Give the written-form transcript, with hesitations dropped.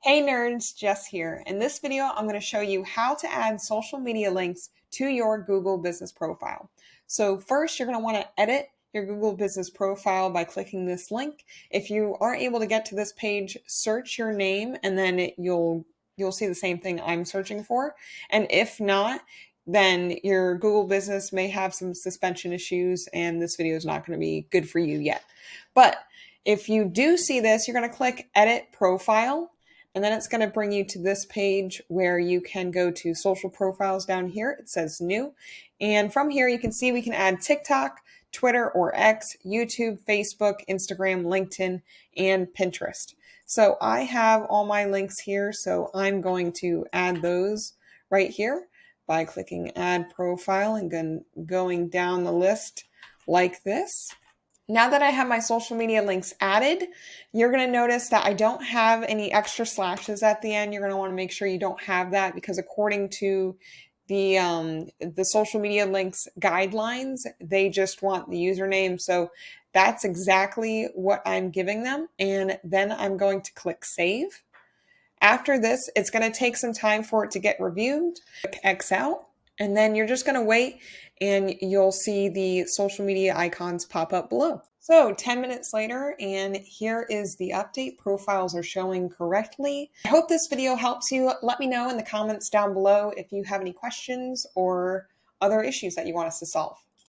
Hey nerds, Jess here. In this video, I'm going to show you how to add social media links to your Google Business profile. So first, you're going to want to edit your Google Business profile by clicking this link. If you aren't able to get to this page, search your name and then you'll see the same thing I'm searching for. And if not, then your Google Business may have some suspension issues and this video is not going to be good for you yet. But if you do see this, you're going to click Edit Profile. And then it's going to bring you to this page where you can go to social profiles down here. It says new. And from here, you can see we can add TikTok, Twitter or X, YouTube, Facebook, Instagram, LinkedIn, and Pinterest. So I have all my links here. So I'm going to add those right here by clicking add profile and then going down the list like this. Now that I have my social media links added, you're going to notice that I don't have any extra slashes at the end. You're going to want to make sure you don't have that because according to the social media links guidelines, they just want the username. So that's exactly what I'm giving them. And then I'm going to click save. After this, it's going to take some time for it to get reviewed. Click X out. And then you're just going to wait and you'll see the social media icons pop up below. So 10 minutes later, and here is the update. Profiles are showing correctly. I hope this video helps you. Let me know in the comments down below if you have any questions or other issues that you want us to solve.